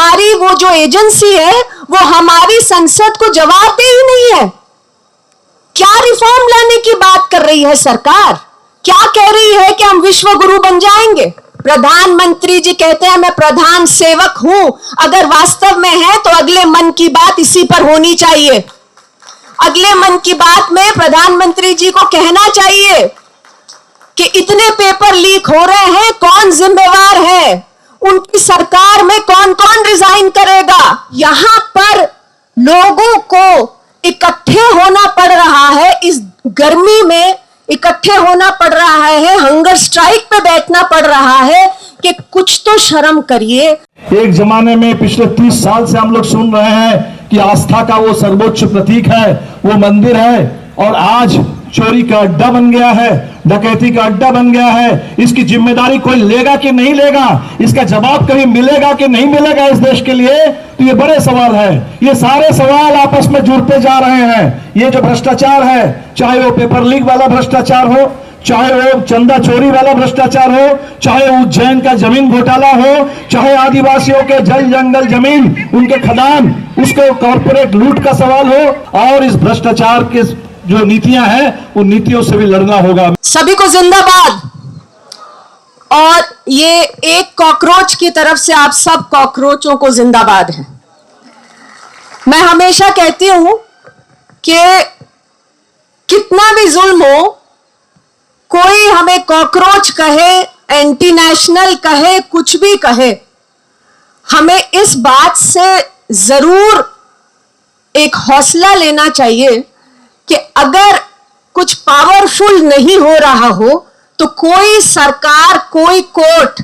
हमारी वो जो एजेंसी है वो हमारी संसद को जवाब दे ही नहीं है। क्या रिफॉर्म लाने की बात कर रही है सरकार? क्या कह रही है कि हम विश्व गुरु बन जाएंगे? प्रधानमंत्री जी कहते हैं मैं प्रधान सेवक हूं। अगर वास्तव में है तो अगले मन की बात इसी पर होनी चाहिए। अगले मन की बात में प्रधानमंत्री जी को कहना चाहिए कि इतने पेपर लीक हो रहे हैं, कौन जिम्मेवार है? उनकी सरकार में कौन कौन रिजाइन करेगा? यहां पर लोगों को इकट्ठे होना पड़ रहा है, इस गर्मी में इकट्ठे होना पड़ रहा है, हंगर स्ट्राइक पे बैठना पड़ रहा है कि कुछ तो शर्म करिए। एक जमाने में पिछले 30 साल से हम लोग सुन रहे हैं कि आस्था का वो सर्वोच्च प्रतीक है, वो मंदिर है, और आज चोरी का अड्डा बन गया है, डकैती का अड्डा बन गया है। इसकी जिम्मेदारी कोई लेगा कि नहीं लेगा? इसका जवाब कभी मिलेगा कि नहीं मिलेगा इस देश के लिए? तो ये बड़े सवाल है। ये सारे सवाल आपस में जुड़ते जा रहे हैं। ये जो भ्रष्टाचार है, चाहे वो पेपर लीक वाला भ्रष्टाचार हो, चाहे वो चंदा चोरी वाला भ्रष्टाचार हो, चाहे उज्जैन का जमीन घोटाला हो, चाहे आदिवासियों के जल जंगल जमीन, उनके खदान, उसको कॉर्पोरेट लूट का सवाल हो, और इस भ्रष्टाचार के जो नीतियां हैं उन नीतियों से भी लड़ना होगा। सभी को जिंदाबाद। और ये एक कॉकरोच की तरफ से आप सब कॉकरोचों को जिंदाबाद है। मैं हमेशा कहती हूं कि कितना भी जुल्म हो, कोई हमें कॉकरोच कहे, एंटी नेशनल कहे, कुछ भी कहे, हमें इस बात से जरूर एक हौसला लेना चाहिए कि अगर कुछ पावरफुल नहीं हो रहा हो तो कोई सरकार, कोई कोर्ट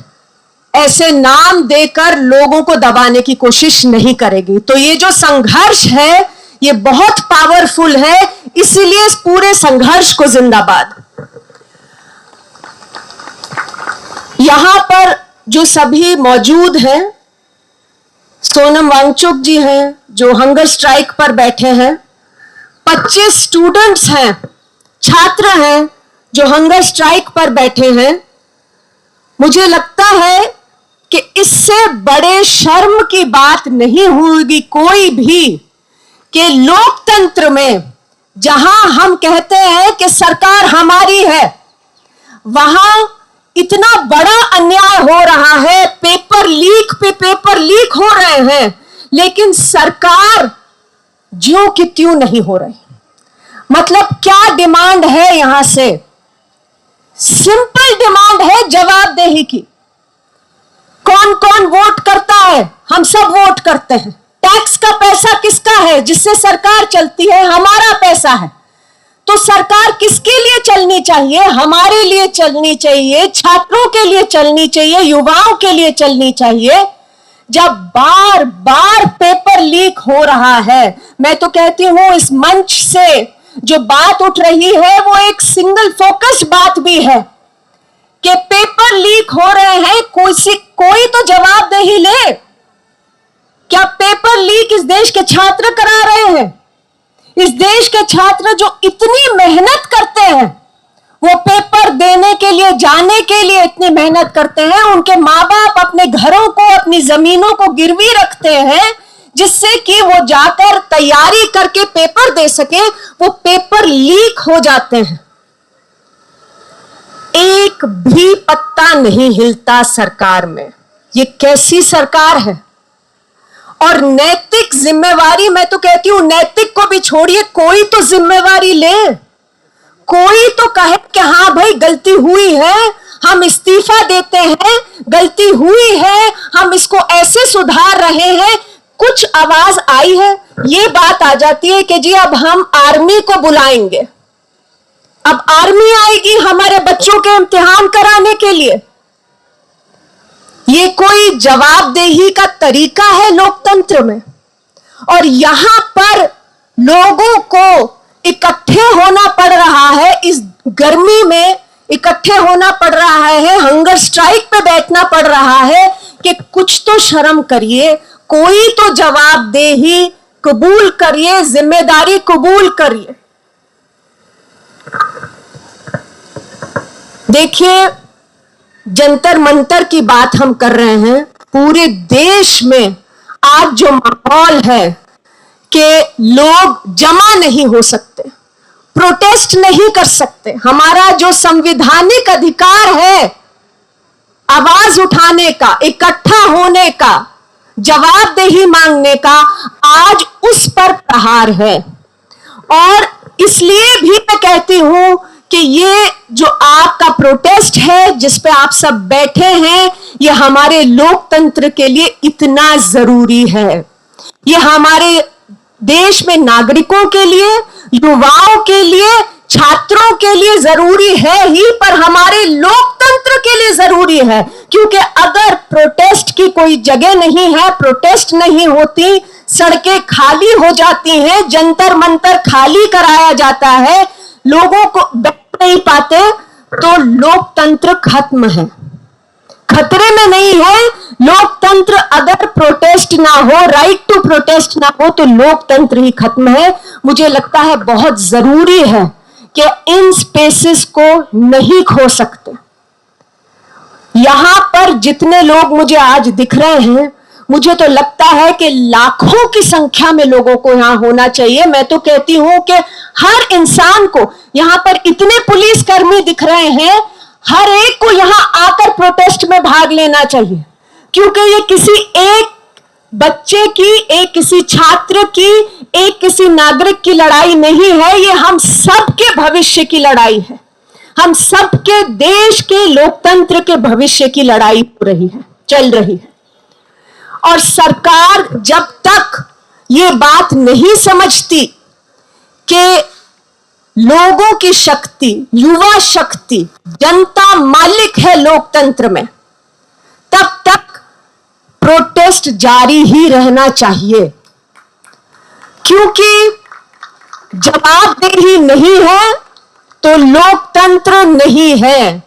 ऐसे नाम देकर लोगों को दबाने की कोशिश नहीं करेगी। तो ये जो संघर्ष है ये बहुत पावरफुल है, इसीलिए इस पूरे संघर्ष को जिंदाबाद। यहां पर जो सभी मौजूद हैं, सोनम वांगचुक जी हैं जो हंगर स्ट्राइक पर बैठे हैं, 25 स्टूडेंट्स हैं, छात्र हैं जो हंगर स्ट्राइक पर बैठे हैं। मुझे लगता है कि इससे बड़े शर्म की बात नहीं होगी कोई भी कि लोकतंत्र में जहां हम कहते हैं कि सरकार हमारी है, वहां इतना बड़ा अन्याय हो रहा है, पेपर लीक पे पेपर लीक हो रहे हैं, लेकिन सरकार ज्यों की त्यों नहीं हो रही। मतलब क्या डिमांड है यहां से? सिंपल डिमांड है जवाबदेही की। कौन कौन वोट करता है? हम सब वोट करते हैं। टैक्स का पैसा किसका है? जिससे सरकार चलती है, हमारा पैसा है। तो सरकार किसके लिए चलनी चाहिए? हमारे लिए चलनी चाहिए, छात्रों के लिए चलनी चाहिए, युवाओं के लिए चलनी चाहिए। जब बार बार पेपर लीक हो रहा है, मैं तो कहती हूं इस मंच से जो बात उठ रही है वो एक सिंगल फोकस बात भी है कि पेपर लीक हो रहे हैं, कोई तो जवाबदेही ले। क्या पेपर लीक इस देश के छात्र करा रहे हैं? इस देश के छात्र जो इतनी मेहनत करते हैं, वो पेपर देने के लिए, जाने के लिए इतनी मेहनत करते हैं, उनके माँ बाप अपने घरों को, अपनी जमीनों को गिरवी रखते हैं जिससे कि वो जाकर तैयारी करके पेपर दे सके, वो पेपर लीक हो जाते हैं। एक भी पत्ता नहीं हिलता सरकार में। ये कैसी सरकार है? और नैतिक जिम्मेवारी, मैं तो कहती हूं नैतिक को भी छोड़िए, कोई तो जिम्मेवारी ले, कोई तो कहे कि हाँ भाई गलती हुई है, हम इस्तीफा देते हैं, गलती हुई है, हम इसको ऐसे सुधार रहे हैं। कुछ आवाज आई है, ये बात आ जाती है कि जी अब हम आर्मी को बुलाएंगे, अब आर्मी आएगी हमारे बच्चों के इम्तिहान कराने के लिए। ये कोई जवाबदेही का तरीका है लोकतंत्र में? और यहां पर लोगों को इकट्ठे होना पड़ रहा है, इस गर्मी में इकट्ठे होना पड़ रहा है, हंगर स्ट्राइक पे बैठना पड़ रहा है कि कुछ तो शर्म करिए, कोई तो जवाबदेही कबूल करिए, जिम्मेदारी कबूल करिए। देखिए, जंतर मंतर की बात हम कर रहे हैं, पूरे देश में आज जो माहौल है कि लोग जमा नहीं हो सकते, प्रोटेस्ट नहीं कर सकते, हमारा जो संवैधानिक अधिकार है आवाज उठाने का, इकट्ठा होने का, जवाबदेही मांगने का, आज उस पर प्रहार है। और इसलिए भी मैं कहती हूं कि ये जो आपका प्रोटेस्ट है जिस पे आप सब बैठे हैं, ये हमारे लोकतंत्र के लिए इतना जरूरी है। ये हमारे देश में नागरिकों के लिए, युवाओं के लिए, छात्रों के लिए जरूरी है ही, पर हमारे लोकतंत्र के लिए जरूरी है। क्योंकि अगर प्रोटेस्ट की कोई जगह नहीं है, प्रोटेस्ट नहीं होती, सड़कें खाली हो जाती हैं, जंतर मंतर खाली कराया जाता है, लोगों को बैठ नहीं पाते, तो लोकतंत्र खत्म है, खतरे में नहीं है लोकतंत्र। अगर प्रोटेस्ट ना हो, राइट टू प्रोटेस्ट ना हो, तो लोकतंत्र ही खत्म है। मुझे लगता है बहुत जरूरी है कि इन स्पेसेस को नहीं खो सकते। यहां पर जितने लोग मुझे आज दिख रहे हैं, मुझे तो लगता है कि लाखों की संख्या में लोगों को यहां होना चाहिए। मैं तो कहती हूं कि हर इंसान को, यहां पर इतने पुलिसकर्मी दिख रहे हैं, हर एक को यहां आकर प्रोटेस्ट में भाग लेना चाहिए। क्योंकि ये किसी एक बच्चे की, एक किसी छात्र की, एक किसी नागरिक की लड़ाई नहीं है, ये हम सबके भविष्य की लड़ाई है। हम सबके देश के लोकतंत्र के भविष्य की लड़ाई हो रही है, चल रही है। और सरकार जब तक ये बात नहीं समझती कि लोगों की शक्ति, युवा शक्ति, जनता मालिक है लोकतंत्र में, तब तक प्रोटेस्ट जारी ही रहना चाहिए। क्योंकि जवाबदेही नहीं है तो लोकतंत्र नहीं है।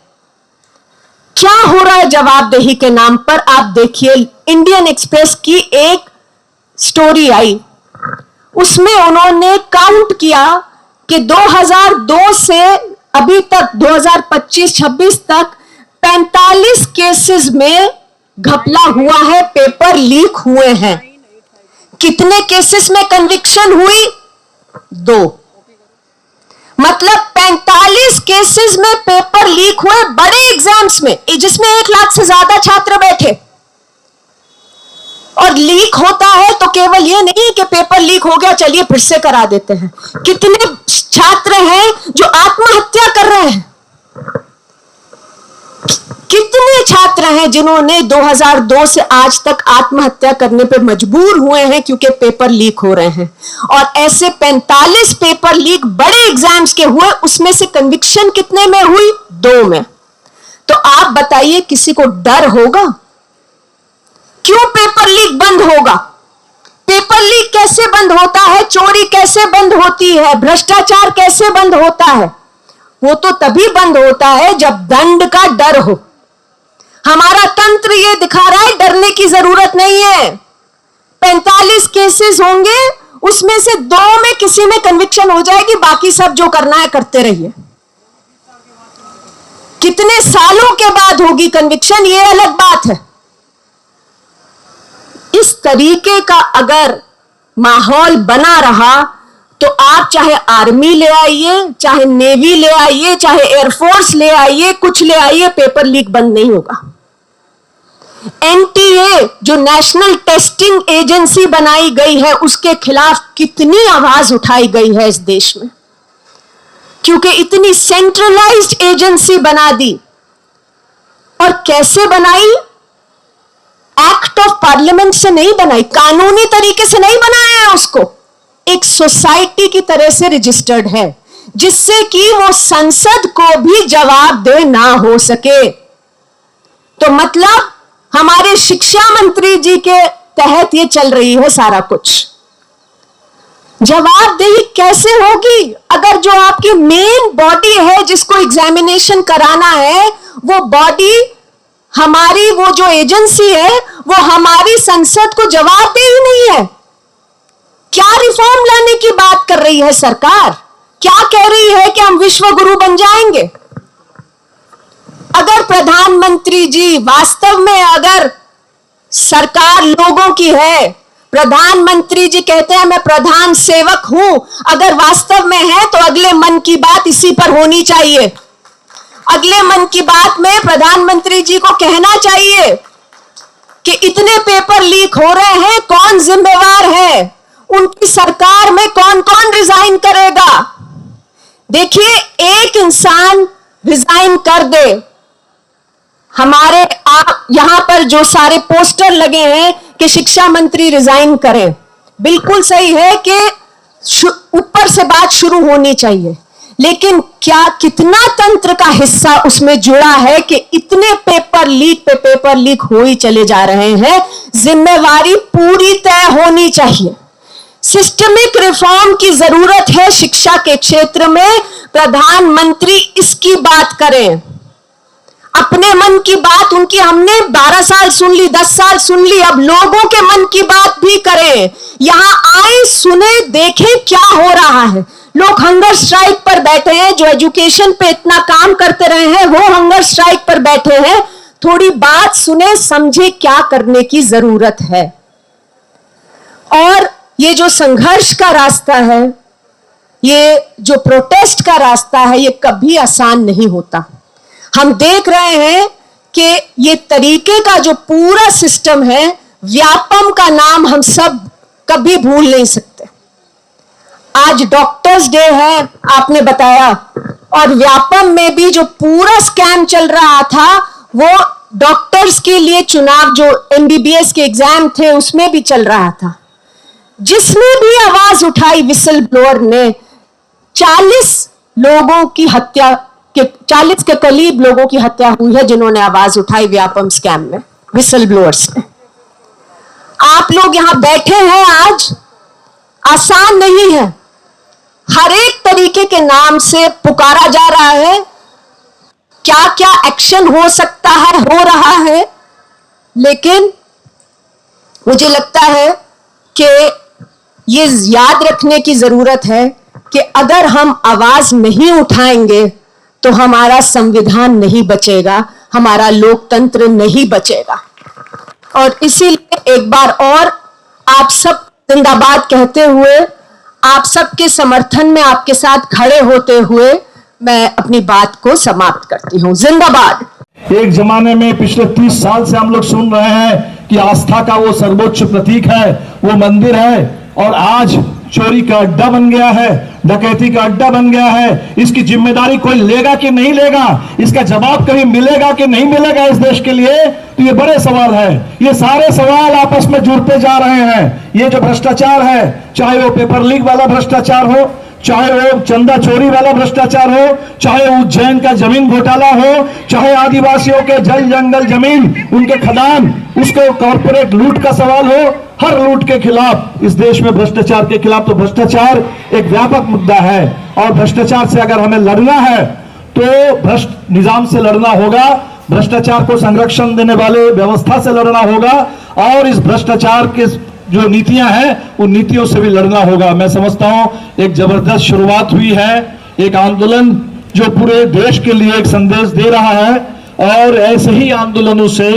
क्या हो रहा है जवाबदेही के नाम पर? आप देखिए, इंडियन एक्सप्रेस की एक स्टोरी आई, उसमें उन्होंने काउंट किया कि 2002 से अभी तक 2025-26 तक 45 केसेस में घपला हुआ है, पेपर लीक हुए हैं। कितने केसेस में कन्विक्शन हुई? 2। मतलब 45 केसेस में पेपर लीक हुए, बड़े एग्जाम्स में, जिसमें 1 लाख से ज्यादा छात्र बैठे। और लीक होता है तो केवल ये नहीं कि पेपर लीक हो गया, चलिए फिर से करा देते हैं। कितने छात्र हैं जो आत्महत्या कर रहे हैं? कितने छात्र हैं जिन्होंने 2002 से आज तक आत्महत्या करने पे मजबूर हुए हैं क्योंकि पेपर लीक हो रहे हैं? और ऐसे 45 पेपर लीक बड़े एग्जाम्स के हुए, उसमें से कन्विक्शन कितने में हुई? 2 में। तो आप बताइए, किसी को डर होगा? क्यों पेपर लीक बंद होगा? पेपर लीक कैसे बंद होता है? चोरी कैसे बंद होती है? भ्रष्टाचार कैसे बंद होता है? वो तो तभी बंद होता है जब दंड का डर हो। हमारा तंत्र ये दिखा रहा है डरने की जरूरत नहीं है। 45 केसेस होंगे, उसमें से 2 में किसी में कन्विक्शन हो जाएगी, बाकी सब जो करना है करते रहिए। कितने सालों के बाद होगी कन्विक्शन, ये अलग बात है। इस तरीके का अगर माहौल बना रहा तो आप चाहे आर्मी ले आइए, चाहे नेवी ले आइए, चाहे एयरफोर्स ले आइए, कुछ ले आइए, पेपर लीक बंद नहीं होगा। एनटीए जो नेशनल टेस्टिंग एजेंसी बनाई गई है, उसके खिलाफ कितनी आवाज उठाई गई है इस देश में, क्योंकि इतनी सेंट्रलाइज्ड एजेंसी बना दी। और कैसे बनाई? एक्ट ऑफ पार्लियामेंट से नहीं बनाई, कानूनी तरीके से नहीं बनाया है उसको, एक सोसाइटी की तरह से रजिस्टर्ड है, जिससे कि वो संसद को भी जवाबदेह ना हो सके। तो मतलब हमारे शिक्षा मंत्री जी के तहत ये चल रही है सारा कुछ। जवाबदेही कैसे होगी अगर जो आपकी मेन बॉडी है जिसको एग्जामिनेशन कराना है, वो बॉडी हमारी, वो जो एजेंसी है वो हमारी संसद को जवाबदेही नहीं है? क्या रिफॉर्म लाने की बात कर रही है सरकार? क्या कह रही है कि हम विश्व गुरु बन जाएंगे? अगर प्रधानमंत्री जी वास्तव में, अगर सरकार लोगों की है, प्रधानमंत्री जी कहते हैं मैं प्रधान सेवक हूं, अगर वास्तव में है तो अगले मन की बात इसी पर होनी चाहिए। अगले मन की बात में प्रधानमंत्री जी को कहना चाहिए कि इतने पेपर लीक हो रहे हैं, कौन जिम्मेवार है, उनकी सरकार में कौन कौन रिजाइन करेगा। देखिए, एक इंसान रिजाइन कर दे, हमारे यहां पर जो सारे पोस्टर लगे हैं कि शिक्षा मंत्री रिजाइन करें, बिल्कुल सही है कि ऊपर से बात शुरू होनी चाहिए, लेकिन क्या कितना तंत्र का हिस्सा उसमें जुड़ा है कि इतने पेपर लीक पे पेपर लीक हो ही चले जा रहे हैं। जिम्मेवारी पूरी तय होनी चाहिए। सिस्टमिक रिफॉर्म की जरूरत है शिक्षा के क्षेत्र में। प्रधानमंत्री इसकी बात करें, अपने मन की बात उनकी हमने 12 साल सुन ली, 10 साल सुन ली, अब लोगों के मन की बात भी करें। यहां आए, सुने, देखें क्या हो रहा है। लोग हंगर स्ट्राइक पर बैठे हैं, जो एजुकेशन पे इतना काम करते रहे हैं वो हंगर स्ट्राइक पर बैठे हैं। थोड़ी बात सुने, समझे क्या करने की जरूरत है। और ये जो संघर्ष का रास्ता है, ये जो प्रोटेस्ट का रास्ता है, ये कभी आसान नहीं होता। हम देख रहे हैं कि ये तरीके का जो पूरा सिस्टम है, व्यापम का नाम हम सब कभी भूल नहीं सकते। आज डॉक्टर्स डे है, आपने बताया, और व्यापम में भी जो पूरा स्कैम चल रहा था वो डॉक्टर्स के लिए चुनाव जो एमबीबीएस के एग्जाम थे उसमें भी चल रहा था। जिसने भी आवाज उठाई विसल ब्लोअर ने, 40 लोगों की हत्या के 40 के करीब लोगों की हत्या हुई है जिन्होंने आवाज उठाई व्यापम स्कैम में, विसल ब्लोअर्स ने। आप लोग यहां बैठे हैं आज, आसान नहीं है। हर एक तरीके के नाम से पुकारा जा रहा है, क्या क्या एक्शन हो सकता है, हो रहा है, लेकिन मुझे लगता है कि ये याद रखने की जरूरत है कि अगर हम आवाज नहीं उठाएंगे तो हमारा संविधान नहीं बचेगा, हमारा लोकतंत्र नहीं बचेगा। और इसीलिए एक बार और आप सब जिंदाबाद कहते हुए, आप सबके समर्थन में आपके साथ खड़े होते हुए मैं अपनी बात को समाप्त करती हूं। जिंदाबाद। एक जमाने में पिछले 30 साल से हम लोग सुन रहे हैं कि आस्था का वो सर्वोच्च प्रतीक है, वो मंदिर है, और आज चोरी का अड्डा बन गया है, डकैती का अड्डा बन गया है। इसकी जिम्मेदारी कोई लेगा कि नहीं लेगा, इसका जवाब कभी मिलेगा कि नहीं मिलेगा इस देश के लिए, तो ये बड़े सवाल है। ये सारे सवाल आपस में जुड़ते जा रहे हैं। ये जो भ्रष्टाचार है, चाहे वो पेपर लीक वाला भ्रष्टाचार हो, चाहे वो चंदा चोरी वाला भ्रष्टाचार हो, चाहे उज्जैन का जमीन घोटाला हो, चाहे आदिवासियों के जल जंगल जमीन, उनके खदान, उसको कॉर्पोरेट लूट का सवाल हो, हर लूट के खिलाफ इस देश में, भ्रष्टाचार के खिलाफ, तो भ्रष्टाचार एक व्यापक मुद्दा है। और भ्रष्टाचार से अगर हमें लड़ना है तो भ्रष्ट निजाम से लड़ना होगा, भ्रष्टाचार को संरक्षण देने वाले व्यवस्था से लड़ना होगा, और इस भ्रष्टाचार के जो नीतियां हैं उन नीतियों से भी लड़ना होगा। मैं समझता हूं एक जबरदस्त शुरुआत हुई है, एक आंदोलन जो पूरे देश के लिए एक संदेश दे रहा है, और ऐसे ही आंदोलनों से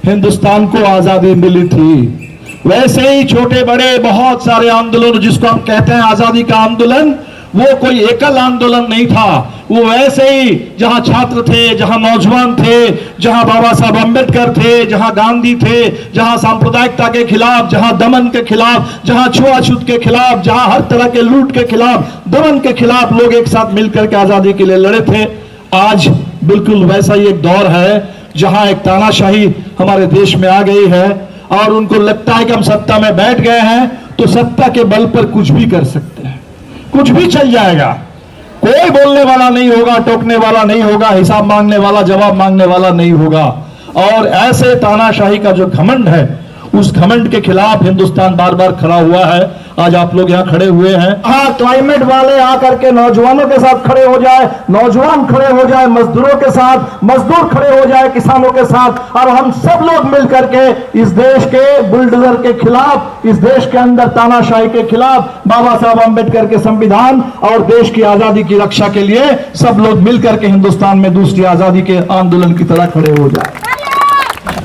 हिंदुस्तान को आजादी मिली थी। वैसे ही छोटे बड़े बहुत सारे आंदोलन, जिसको हम कहते हैं आजादी का आंदोलन, वो कोई एकल आंदोलन नहीं था। वो वैसे ही जहां छात्र थे, जहां नौजवान थे, जहां बाबा साहब अम्बेडकर थे, जहां गांधी थे, जहां सांप्रदायिकता के खिलाफ, जहां दमन के खिलाफ, जहां छुआछूत के खिलाफ, जहां हर तरह के लूट के खिलाफ, दमन के खिलाफ लोग एक साथ मिलकर के आजादी के लिए लड़े थे। आज बिल्कुल वैसा ही एक दौर है जहां एक तानाशाही हमारे देश में आ गई है, और उनको लगता है कि हम सत्ता में बैठ गए हैं तो सत्ता के बल पर कुछ भी कर सकते हैं, कुछ भी चल जाएगा, कोई बोलने वाला नहीं होगा, टोकने वाला नहीं होगा, हिसाब मांगने वाला, जवाब मांगने वाला नहीं होगा। और ऐसे तानाशाही का जो घमंड है, उस घमंड के खिलाफ हिंदुस्तान बार बार खड़ा हुआ है। आज आप लोग यहाँ खड़े हुए हैं। हाँ, क्लाइमेट वाले आकर के नौजवानों के साथ खड़े हो जाए, नौजवान खड़े हो जाए मजदूरों के साथ, मजदूर खड़े हो जाए किसानों के साथ, और हम सब लोग मिलकर के इस देश के बुलडोजर के खिलाफ, इस देश के अंदर तानाशाही के खिलाफ, बाबा साहब अम्बेडकर के संविधान और देश की आजादी की रक्षा के लिए सब लोग मिलकर के हिंदुस्तान में दूसरी आजादी के आंदोलन की तरह खड़े हो जाए।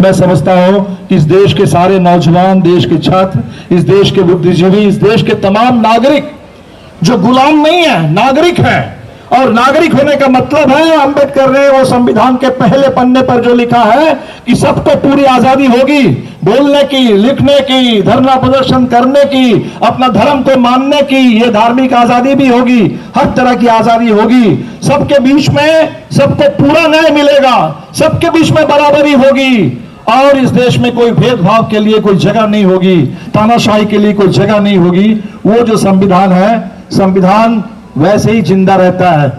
मैं समझता हूं कि इस देश के सारे नौजवान, देश के छात्र, इस देश के बुद्धिजीवी, इस देश के तमाम नागरिक जो गुलाम नहीं है, नागरिक है। और नागरिक होने का मतलब है, अंबेडकर ने वो संविधान के पहले पन्ने पर जो लिखा है कि सबको पूरी आजादी होगी, बोलने की, लिखने की, धरना प्रदर्शन करने की, अपना धर्म को मानने की, ये धार्मिक आजादी भी होगी, हर तरह की आजादी होगी। सबके बीच में सबको पूरा न्याय मिलेगा, सबके बीच में बराबरी होगी और इस देश में कोई भेदभाव के लिए कोई जगह नहीं होगी, तानाशाही के लिए कोई जगह नहीं होगी। वो जो संविधान है, संविधान वैसे ही जिंदा रहता है।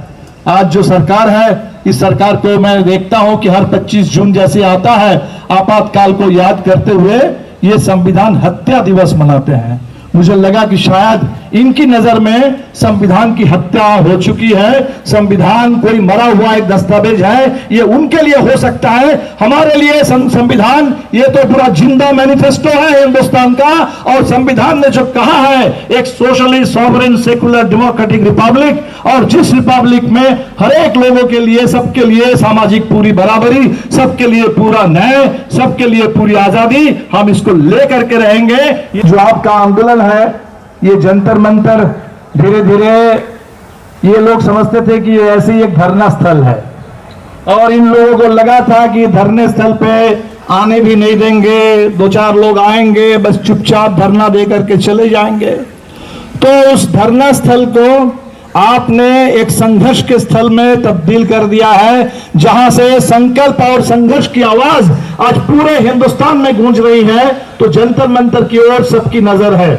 आज जो सरकार है, इस सरकार को मैं देखता हूं कि हर 25 जून जैसे आता है, आपातकाल को याद करते हुए ये संविधान हत्या दिवस मनाते हैं। मुझे लगा कि शायद इनकी नजर में संविधान की हत्या हो चुकी है, संविधान कोई मरा हुआ एक दस्तावेज है, ये उनके लिए हो सकता है। हमारे लिए संविधान ये तो पूरा जिंदा मैनिफेस्टो है हिंदुस्तान का। और संविधान ने जो कहा है, एक socialist, sovereign, secular, democratic Republic, और जिस रिपब्लिक में हर एक लोगों के लिए, सबके लिए सामाजिक पूरी बराबरी, सबके लिए पूरा न्याय, सबके लिए पूरी आजादी, हम इसको लेकर के रहेंगे। ये जो आपका आंदोलन है, ये जंतर मंतर, धीरे धीरे ये लोग समझते थे कि ये ऐसे ही एक धरना स्थल है और इन लोगों को लगा था कि धरने स्थल पे आने भी नहीं देंगे, 2-4 लोग आएंगे, बस चुपचाप धरना दे करके चले जाएंगे। तो उस धरना स्थल को आपने एक संघर्ष के स्थल में तब्दील कर दिया है, जहां से संकल्प और संघर्ष की आवाज आज पूरे हिंदुस्तान में गूंज रही है। तो जंतर मंतर की ओर सबकी नजर है,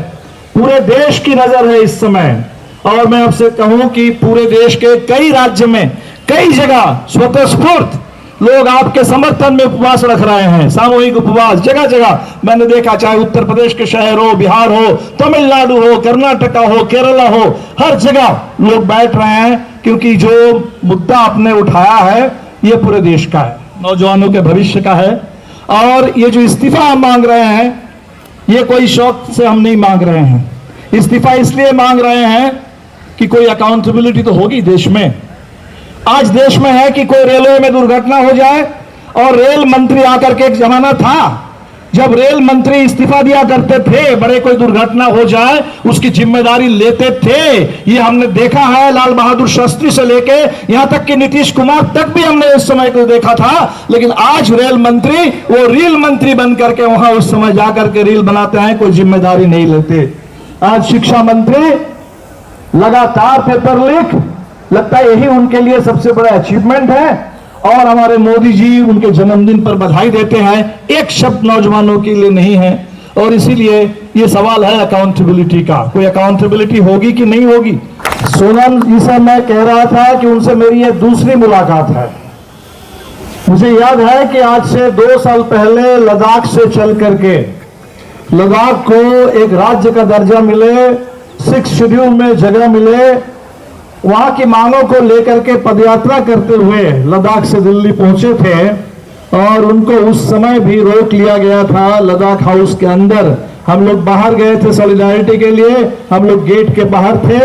पूरे देश की नजर है इस समय। और मैं आपसे कहूं कि पूरे देश के कई राज्य में, कई जगह स्वतःस्फूर्त लोग आपके समर्थन में उपवास रख रहे हैं, सामूहिक उपवास जगह जगह मैंने देखा, चाहे उत्तर प्रदेश के शहर हो, बिहार हो, तमिलनाडु हो, कर्नाटका हो, केरला हो, हर जगह लोग बैठ रहे हैं, क्योंकि जो मुद्दा आपने उठाया है ये पूरे देश का है, नौजवानों के भविष्य का है। और ये जो इस्तीफा हम मांग रहे हैं, ये कोई शौक से हम नहीं मांग रहे हैं। इस्तीफा इसलिए मांग रहे हैं कि कोई अकाउंटेबिलिटी तो होगी देश में। आज देश में है कि कोई रेलवे में दुर्घटना हो जाए, और रेल मंत्री आकर के, एक जमाना था जब रेल मंत्री इस्तीफा दिया करते थे, बड़े कोई दुर्घटना हो जाए उसकी जिम्मेदारी लेते थे। ये हमने देखा है, लाल बहादुर शास्त्री से लेके यहां तक कि नीतीश कुमार तक भी हमने इस समय को देखा था। लेकिन आज रेल मंत्री वो रील मंत्री बन करके वहां उस समय जाकर के रील बनाते हैं, कोई जिम्मेदारी नहीं लेते। आज शिक्षा मंत्री लगातार पेपर लीक, लगता है यही उनके लिए सबसे बड़ा अचीवमेंट है। और हमारे मोदी जी उनके जन्मदिन पर बधाई देते हैं, एक शब्द नौजवानों के लिए नहीं है। और इसीलिए ये सवाल है अकाउंटेबिलिटी का, कोई अकाउंटेबिलिटी होगी कि नहीं होगी। सोनम जी से मैं कह रहा था कि उनसे मेरी ये दूसरी मुलाकात है। मुझे याद है कि आज से 2 साल पहले लद्दाख से चल करके लद्दाख को एक राज्य का दर्जा मिले, 6 शेड्यूल में जगह मिले, वहां की मांगों को लेकर के पदयात्रा करते हुए लद्दाख से दिल्ली पहुंचे थे। और उनको उस समय भी रोक लिया गया था लद्दाख हाउस के अंदर। हम लोग बाहर गए थे सॉलिडारिटी के लिए, हम लोग गेट के बाहर थे,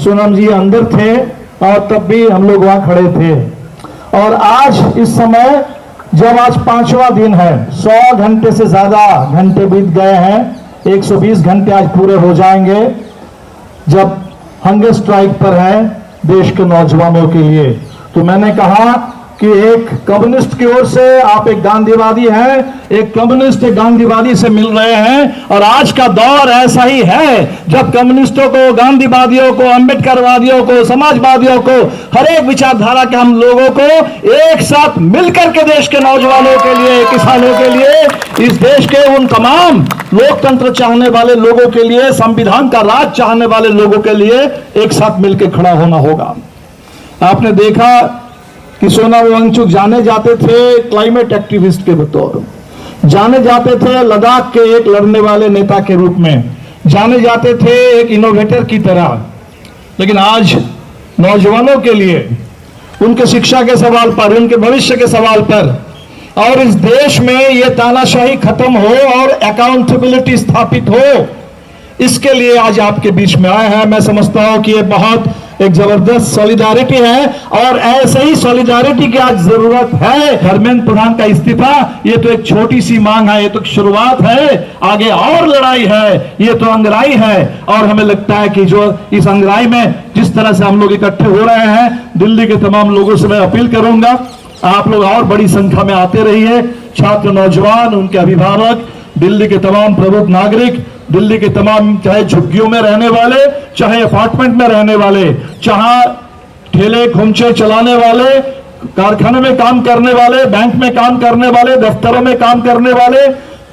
सोनम जी अंदर थे, और तब भी हम लोग वहां खड़े थे। और आज इस समय जब आज 5वां दिन है, 100 घंटे से ज्यादा घंटे बीत गए हैं, 120 घंटे आज पूरे हो जाएंगे जब हंगर स्ट्राइक पर है देश के नौजवानों के लिए। तो मैंने कहा कि एक कम्युनिस्ट की ओर से आप एक गांधीवादी हैं, एक कम्युनिस्ट एक गांधीवादी से मिल रहे हैं। और आज का दौर ऐसा ही है जब कम्युनिस्टों को, गांधीवादियों को, अंबेडकरवादियों को, समाजवादियों को, हर एक विचारधारा के हम लोगों को एक साथ मिलकर के देश के नौजवानों के लिए, किसानों के लिए, इस देश के उन तमाम लोकतंत्र चाहने वाले लोगों के लिए, संविधान का राज चाहने वाले लोगों के लिए एक साथ मिलकर खड़ा होना होगा। आपने देखा कि सोनम वांगचुक जाने जाते थे क्लाइमेट एक्टिविस्ट के बतौर, जाने जाते थे लद्दाख के एक लड़ने वाले नेता के रूप में, जाने जाते थे एक इनोवेटर की तरह। लेकिन आज नौजवानों के लिए, उनके शिक्षा के सवाल पर, उनके भविष्य के सवाल पर, और इस देश में ये तानाशाही खत्म हो और अकाउंटेबिलिटी स्थापित हो, इसके लिए आज आपके बीच में आए हैं। मैं समझता हूं कि ये बहुत एक जबरदस्त सॉलिडारिटी है और ऐसे ही सॉलिडारिटी की आज जरूरत है। धर्मेंद्र प्रधान का इस्तीफा ये तो एक छोटी सी मांग है, ये तो शुरुआत है, आगे और लड़ाई है, ये तो अंगराई है। और हमें लगता है कि जो इस अंगराई में जिस तरह से हम लोग इकट्ठे हो रहे हैं, दिल्ली के तमाम लोगों से मैं अपील करूंगा आप लोग और बड़ी संख्या में आते रहिए। छात्र, नौजवान, उनके अभिभावक, दिल्ली के तमाम प्रबुद्ध नागरिक, दिल्ली के तमाम चाहे झुग्गियों में रहने वाले, चाहे अपार्टमेंट में रहने वाले, चाहे ठेले खोमचे चलाने वाले, कारखाने में काम करने वाले, बैंक में काम करने वाले, दफ्तरों में काम करने वाले,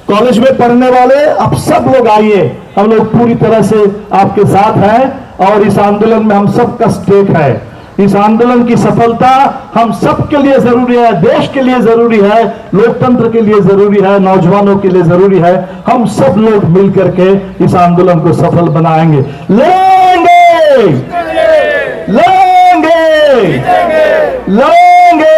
कॉलेज में पढ़ने वाले, अब सब लोग आइए। हम लोग पूरी तरह से आपके साथ हैं और इस आंदोलन में हम सबका स्टेक है। इस आंदोलन की सफलता हम सब के लिए जरूरी है, देश के लिए जरूरी है, लोकतंत्र के लिए जरूरी है, नौजवानों के लिए जरूरी है। हम सब लोग मिलकर के इस आंदोलन को सफल बनाएंगे। लेंगे, लेंगे, लेंगे।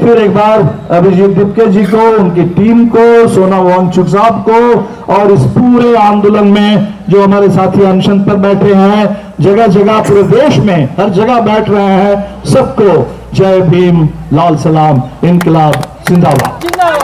फिर एक बार अभिजीत दिपके जी को, उनकी टीम को, सोनम वांगचुक साहब को और इस पूरे आंदोलन में जो हमारे साथी अनशन पर बैठे हैं, जगह जगह पूरे देश में हर जगह बैठ रहे हैं, सबको जय भीम, लाल सलाम, इनकलाब जिंदाबाद।